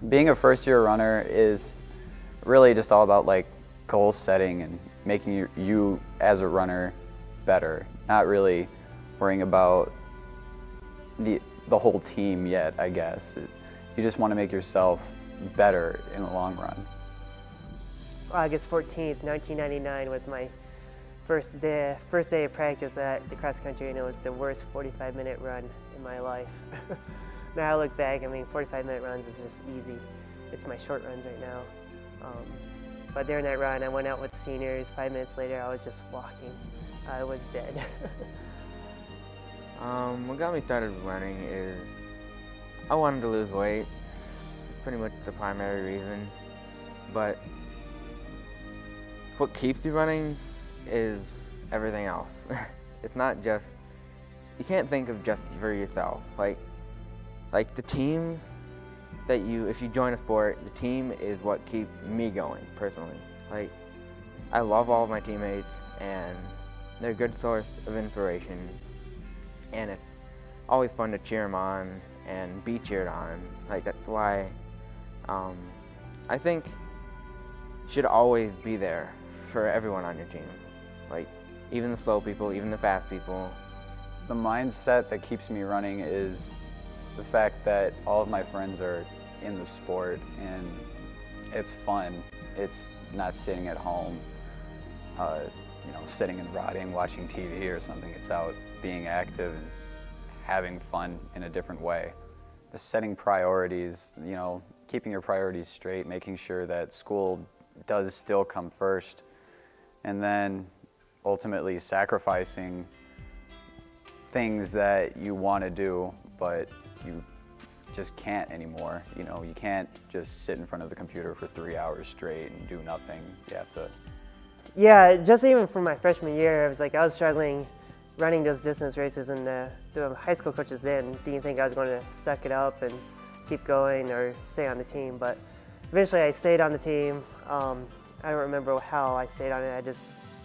Being a first-year runner is really just all about like goal setting and making you as a runner better. Not really worrying about the whole team yet, I guess. You just want to make yourself better in the long run. August 14th, 1999 was my first day of practice at the cross country, and it was the worst 45-minute run in my life. Now I look back, I mean, 45-minute runs is just easy. It's my short runs right now. But during that run, I went out with seniors. 5 minutes later, I was just walking. I was dead. What got me started running is I wanted to lose weight. Pretty much the primary reason. But what keeps you running is everything else. It's not just, you can't think of just for yourself. Like the team that if you join a sport, the team is what keeps me going, personally. Like, I love all of my teammates, and they're a good source of inspiration. And it's always fun to cheer them on and be cheered on. Like, that's why I think you should always be there for everyone on your team. Like, even the slow people, even the fast people. The mindset that keeps me running is the fact that all of my friends are in the sport and it's fun. It's not sitting at home, sitting and rotting, watching TV or something. It's out being active and having fun in a different way. The setting priorities, keeping your priorities straight, making sure that school does still come first, and then ultimately sacrificing things that you want to do, but you just can't anymore. You can't just sit in front of the computer for 3 hours straight and do nothing. You have to. Yeah, just even from my freshman year, I was struggling running those distance races, and the high school coaches then didn't think I was going to suck it up and keep going or stay on the team. But eventually I stayed on the team. I don't remember how I stayed on it. I just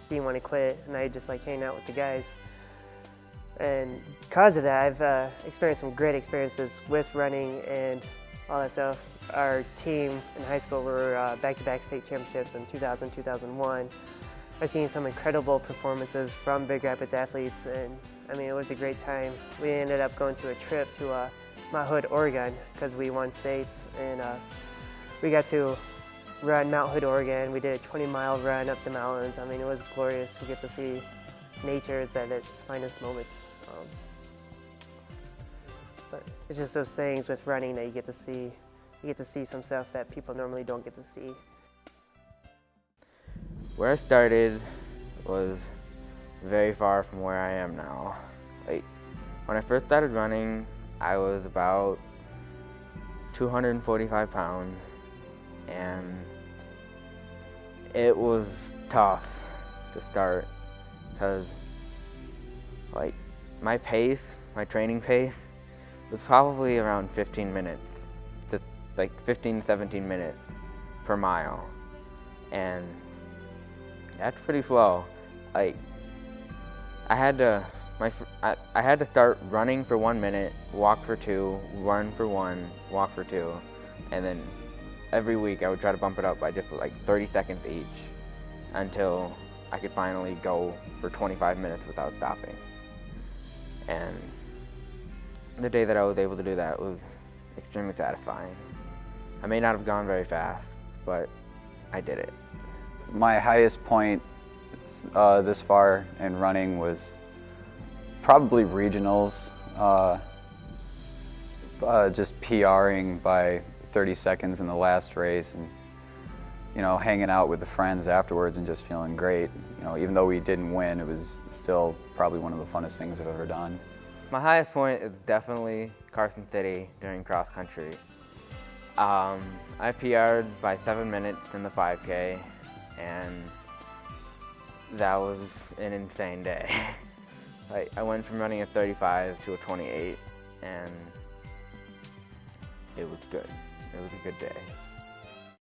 didn't want to quit, and I just like hanging out with the guys. And because of that, I've experienced some great experiences with running and all that stuff. Our team in high school were back-to-back state championships in 2000, 2001. I've seen some incredible performances from Big Rapids athletes, and I mean, it was a great time. We ended up going to a trip to Mount Hood, Oregon, because we won states, and we got to run Mount Hood, Oregon. We did a 20-mile run up the mountains. I mean, it was glorious. We get to see nature is at its finest moments. But it's just those things with running that you get to see. You get to see some stuff that people normally don't get to see. Where I started was very far from where I am now. Like, when I first started running, I was about 245 pounds, and it was tough to start because, like, my training pace was probably around 15 minutes, like 15 to 17 minutes per mile, and that's pretty slow. Like, I had to start running for 1 minute, walk for 2, run for 1, walk for 2, and then every week I would try to bump it up by just like 30 seconds each until I could finally go for 25 minutes without stopping. And the day that I was able to do that was extremely satisfying. I may not have gone very fast, but I did it. My highest point this far in running was probably regionals, just PRing by 30 seconds in the last race, and hanging out with the friends afterwards and just feeling great. Even though we didn't win, it was still probably one of the funnest things I've ever done. My highest point is definitely Carson City during cross country. I PR'd by 7 minutes in the 5K, and that was an insane day. Like, I went from running a 35 to a 28, and it was good. It was a good day.